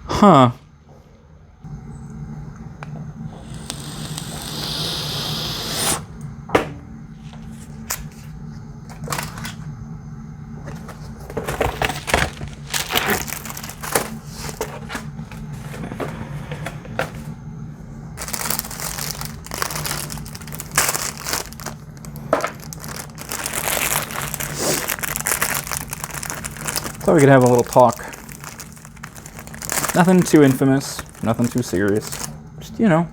Huh. Thought we could have a little talk. Nothing too infamous, nothing too serious. Just, we're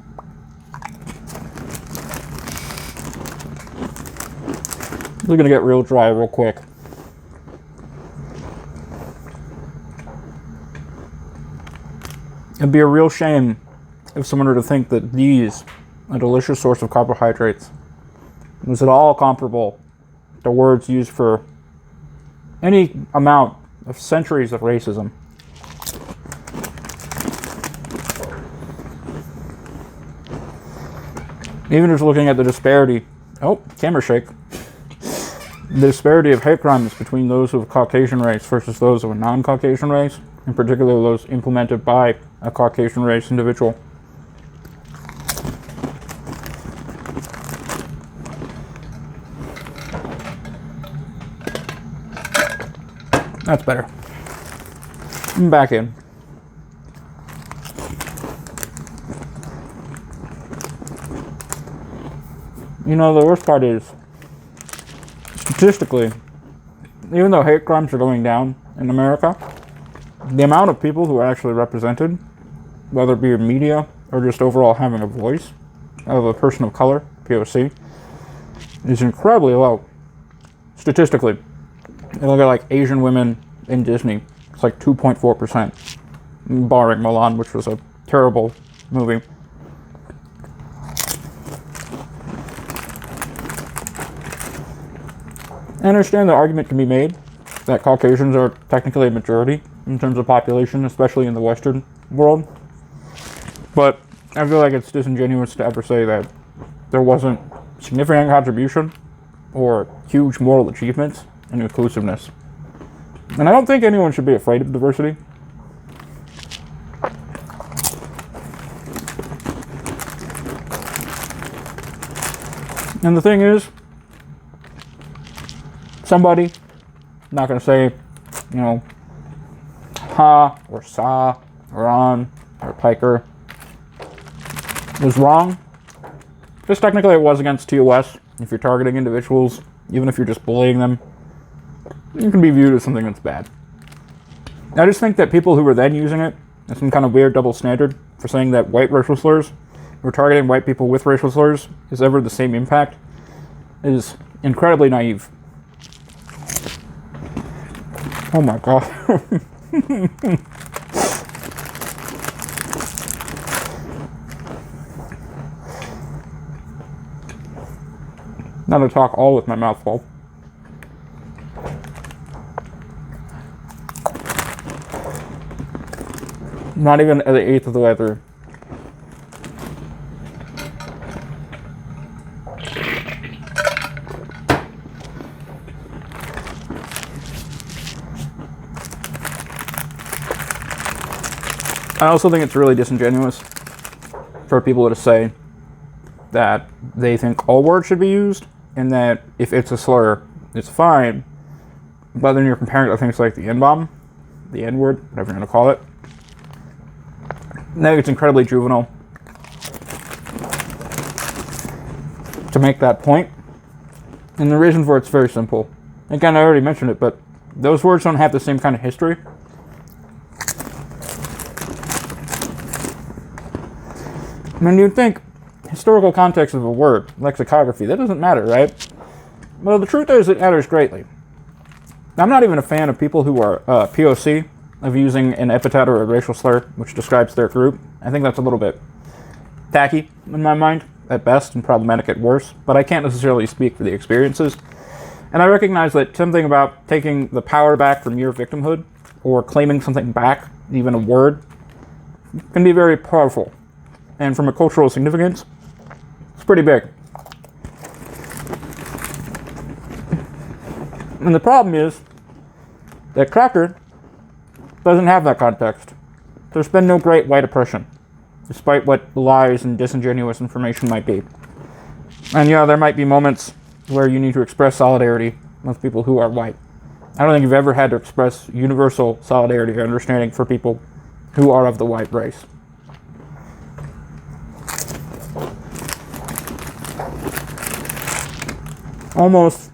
gonna get real dry real quick. It'd be a real shame if someone were to think that these, a delicious source of carbohydrates, was at all comparable to words used for any amount of centuries of racism. Even just looking at the disparity, camera shake, the disparity of hate crimes between those of Caucasian race versus those of a non-Caucasian race, in particular those implemented by a Caucasian race individual. That's better. I'm back in. The worst part is, statistically, even though hate crimes are going down in America, the amount of people who are actually represented, whether it be in media or just overall having a voice of a person of color, POC, is incredibly low. Statistically. You look at like Asian women in Disney, it's like 2.4%, barring Mulan, which was a terrible movie. I understand the argument can be made that Caucasians are technically a majority in terms of population, especially in the Western world. But I feel like it's disingenuous to ever say that there wasn't significant contribution or huge moral achievements in inclusiveness. And I don't think anyone should be afraid of diversity. And the thing is, somebody, I'm not going to say, Ha or Sa or On or Piker, was wrong. Just technically it was against TOS. If you're targeting individuals, even if you're just bullying them, it can be viewed as something that's bad. I just think that people who were then using it as some kind of weird double standard for saying that white racial slurs, or targeting white people with racial slurs, is ever the same impact, is incredibly naive. Oh my god. Not to talk all with my mouth full. Not even at the eighth of the way through. I also think it's really disingenuous for people to say that they think all words should be used, and that if it's a slur, it's fine. But then you're comparing it to things like the N-bomb, the N-word, whatever you're going to call it. I think it's incredibly juvenile to make that point. And the reason for it's very simple. Again, I already mentioned it, but those words don't have the same kind of history. I mean, you'd think historical context of a word, lexicography, that doesn't matter, right? Well, the truth is it matters greatly. I'm not even a fan of people who are POC, of using an epithet or a racial slur which describes their group. I think that's a little bit tacky in my mind, at best, and problematic at worst, but I can't necessarily speak for the experiences. And I recognize that something about taking the power back from your victimhood, or claiming something back, even a word, can be very powerful. And from a cultural significance, it's pretty big. And the problem is that Cracker doesn't have that context. there's been no great white oppression, despite what lies and disingenuous information might be. And yeah, there might be moments where you need to express solidarity with people who are white. I don't think you've ever had to express universal solidarity or understanding for people who are of the white race. Almost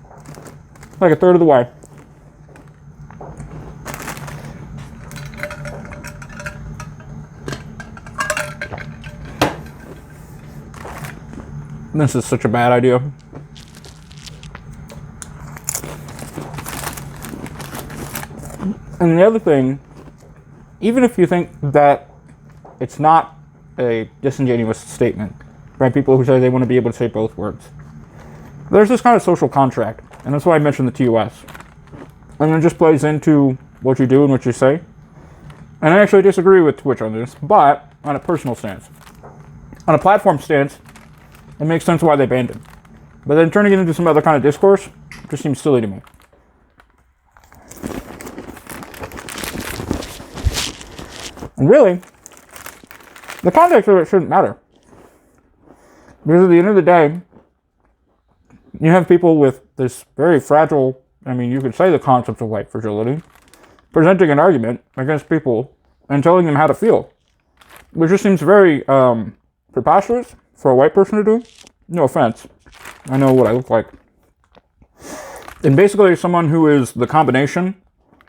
like a third of the way. This is such a bad idea. And the other thing, even if you think that it's not a disingenuous statement, right? People who say they want to be able to say both words. There's this kind of social contract, and that's why I mentioned the TOS. And it just plays into what you do and what you say. And I actually disagree with Twitch on this, but on a personal stance. On a platform stance, it makes sense why they banned it. But then turning it into some other kind of discourse just seems silly to me. And really, the context of it shouldn't matter. Because at the end of the day, you have people with this very fragile, I mean, you could say the concept of white fragility, presenting an argument against people and telling them how to feel. Which just seems very preposterous for a white person to do. No offense. I know what I look like. And basically someone who is the combination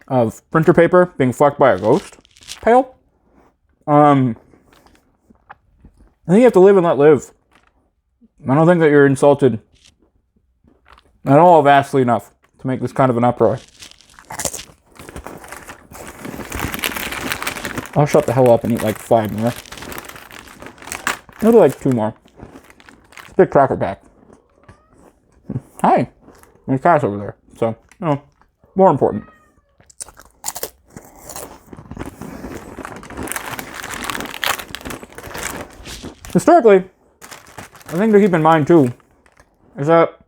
of printer paper being fucked by a ghost pale. I think you have to live and let live. I don't think that you're insulted at all vastly enough to make this kind of an uproar. I'll shut the hell up and eat like 5 more. Maybe like 2 more. Big cracker pack. Hi. There's Cass over there. So, you know, more important. Historically, the thing to keep in mind too is that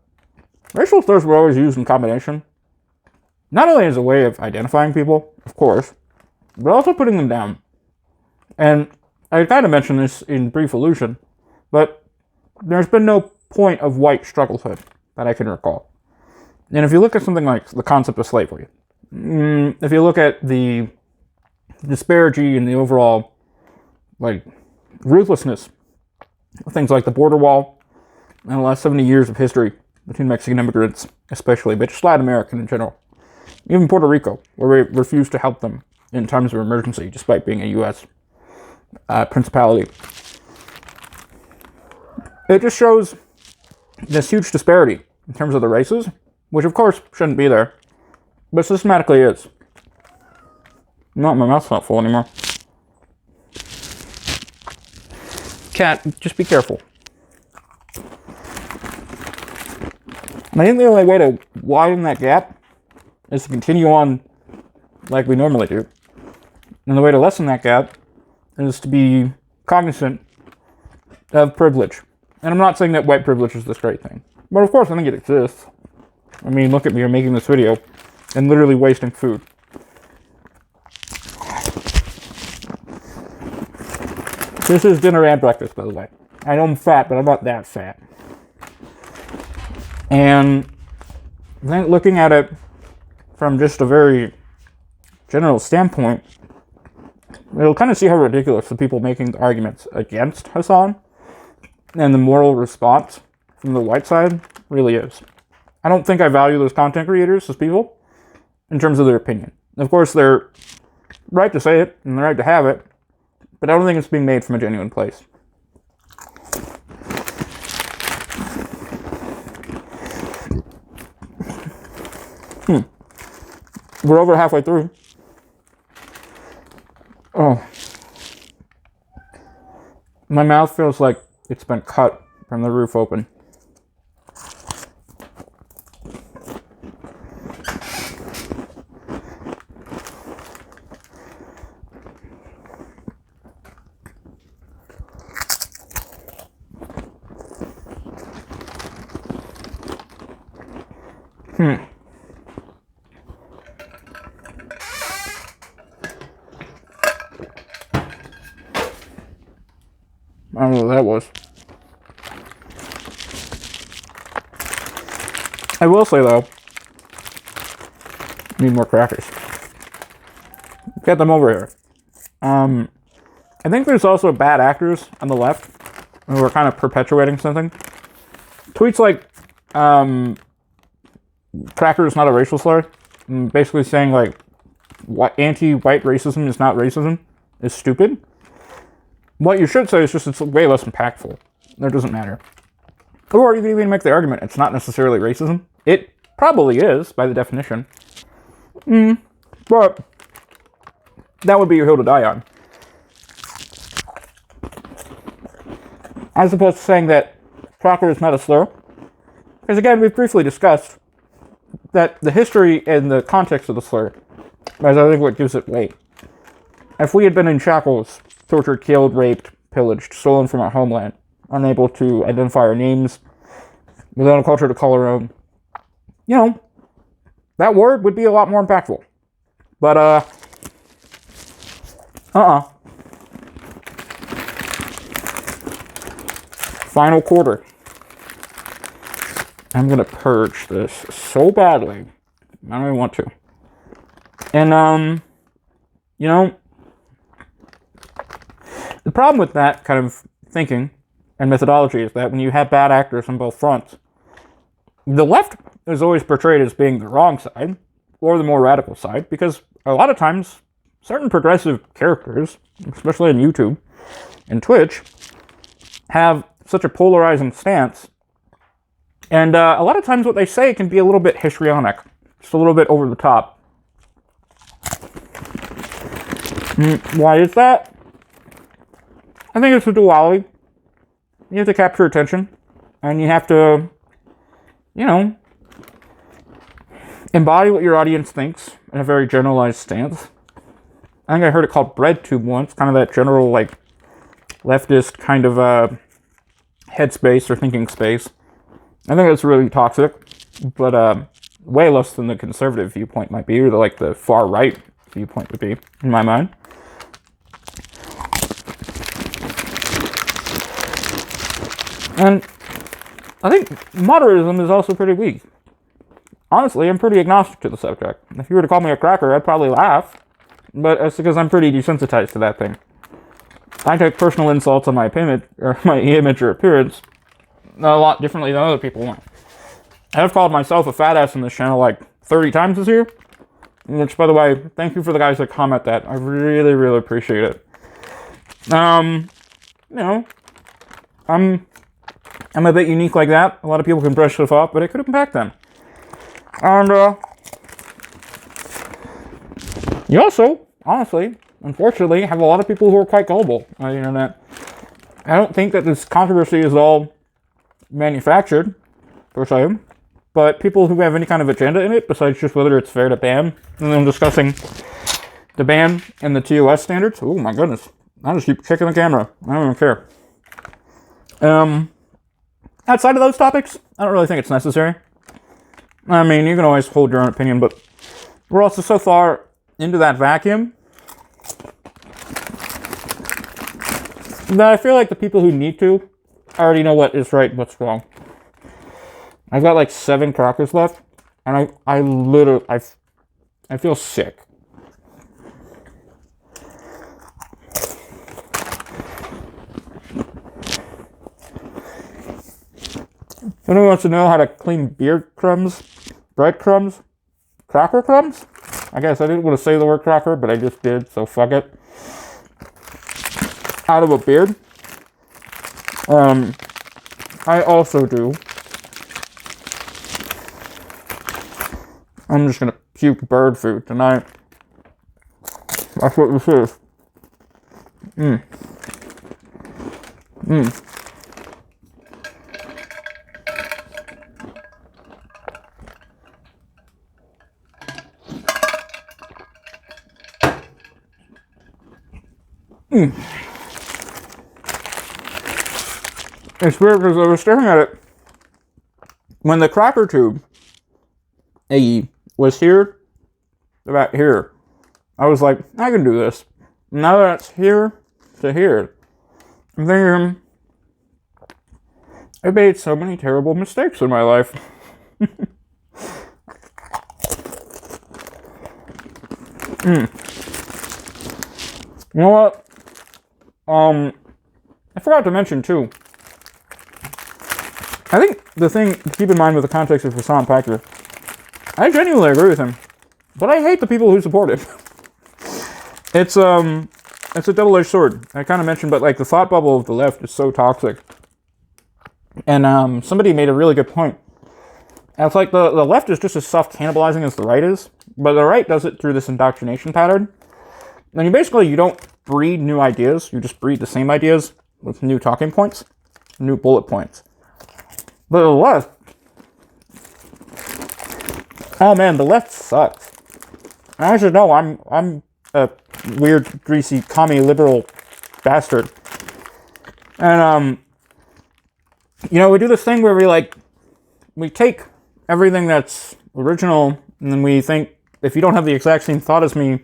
racial slurs were always used in combination. Not only as a way of identifying people, of course, but also putting them down. And I kind of mentioned this in brief allusion, but there's been no point of white strugglehood that I can recall. And if you look at something like the concept of slavery, if you look at the disparity in the overall, like, ruthlessness of things like the border wall and the last 70 years of history between Mexican immigrants, especially, but just Latin American in general, even Puerto Rico, where we refused to help them in times of emergency, despite being a U.S. Principality. It just shows this huge disparity in terms of the races, which of course shouldn't be there, but systematically is. No, my mouth's not full anymore. Cat, just be careful. And I think the only way to widen that gap is to continue on like we normally do. And the way to lessen that gap is to be cognizant of privilege. And I'm not saying that white privilege is this great thing. But of course I think it exists. I mean, look at me, I'm making this video and literally wasting food. This is dinner and breakfast, by the way. I know I'm fat, but I'm not that fat. And I think looking at it from just a very general standpoint, you'll kind of see how ridiculous the people making the arguments against Hassan and the moral response from the white side really is. I don't think I value those content creators as people in terms of their opinion. Of course, they're right to say it and they're right to have it, but I don't think it's being made from a genuine place. We're over halfway through. Oh. My mouth feels like it's been cut from the roof open. I don't know what that was. I will say, though, need more crackers. Get them over here. I think there's also bad actors on the left who are kind of perpetuating something. Tweets like, cracker is not a racial slur. Basically saying, like, anti-white racism is not racism is stupid. What you should say is just it's way less impactful. That doesn't matter. Or you can even make the argument it's not necessarily racism. It probably is, by the definition. But that would be your hill to die on. As opposed to saying that cracker is not a slur. Because again, we've briefly discussed that the history and the context of the slur is, I think, what gives it weight. If we had been in shackles, tortured, killed, raped, pillaged, stolen from our homeland, unable to identify our names, without a culture to call our own, you know, that word would be a lot more impactful. But, Final quarter. I'm gonna purge this so badly. I don't even want to. And, you know, the problem with that kind of thinking and methodology is that when you have bad actors on both fronts, the left is always portrayed as being the wrong side or the more radical side, because a lot of times certain progressive characters, especially on YouTube and Twitch, have such a polarizing stance, and a lot of times what they say can be a little bit histrionic, just a little bit over the top. Why is that? I think it's a duality. You have to capture attention, and you have to, you know, embody what your audience thinks in a very generalized stance. I think I heard it called breadtube once, kind of that general, like, leftist kind of headspace or thinking space. I think it's really toxic, but way less than the conservative viewpoint might be, or the far right viewpoint would be, in my mind. And I think modernism is also pretty weak. Honestly, I'm pretty agnostic to the subject. If you were to call me a cracker, I'd probably laugh, but that's because I'm pretty desensitized to that thing. I take personal insults on my image or appearance a lot differently than other people. I've called myself a fat ass on this channel like 30 times this year, which, by the way, thank you for the guys that comment that. I really, really appreciate it. You know, I'm a bit unique like that. A lot of people can brush stuff off, but it could impact them. And you also, honestly, unfortunately, have a lot of people who are quite gullible on the internet. I don't think that this controversy is all manufactured, per se, but people who have any kind of agenda in it, besides just whether it's fair to ban, and then discussing the ban and the TOS standards. Oh my goodness. I just keep checking the camera. I don't even care. Outside of those topics, I don't really think it's necessary. I mean, you can always hold your own opinion, but we're also so far into that vacuum that I feel like the people who need to already know what is right and what's wrong. I've got like 7 crackers left, and I literally feel sick. If anyone wants to know how to clean breadcrumbs, cracker crumbs? I guess I didn't want to say the word cracker, but I just did, so fuck it. Out of a beard. I also do. I'm just gonna puke bird food tonight. That's what this is. It's weird because I was staring at it when the cracker tube was here, about here. I was like, I can do this. Now that it's here to here, I'm thinking, I made so many terrible mistakes in my life. You know what? I forgot to mention too. I think the thing to keep in mind with the context of Hassan Piker, I genuinely agree with him, but I hate the people who support it. It's a double-edged sword. I kind of mentioned, but like the thought bubble of the left is so toxic. And somebody made a really good point. And it's like the left is just as self-cannibalizing as the right is, but the right does it through this indoctrination pattern. And you don't breed new ideas, you just breed the same ideas with new talking points, new bullet points. But the left, oh man, the left sucks. I should know I'm a weird, greasy, commie liberal bastard. And we do this thing where we take everything that's original, and then we think if you don't have the exact same thought as me,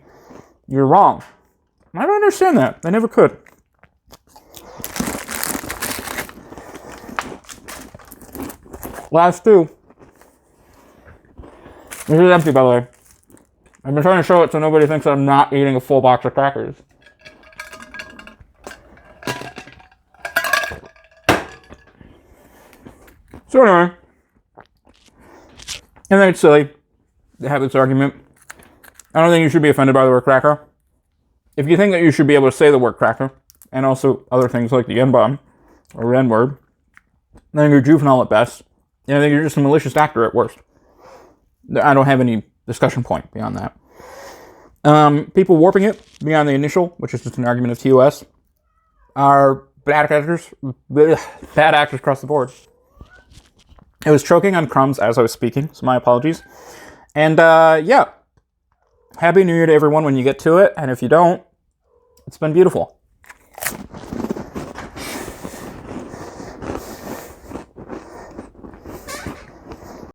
you're wrong. I don't understand that. I never could. Last two. This is empty, by the way. I've been trying to show it so nobody thinks I'm not eating a full box of crackers. So anyway, I think it's silly to have this argument. I don't think you should be offended by the word cracker. If you think that you should be able to say the word cracker, and also other things like the N-bomb, or N-word, then you're juvenile at best, and I think you're just a malicious actor at worst. I don't have any discussion point beyond that. People warping it beyond the initial, which is just an argument of TOS, are bad actors across the board. I was choking on crumbs as I was speaking, so my apologies. And yeah, Happy New Year to everyone when you get to it, and if you don't, it's been beautiful.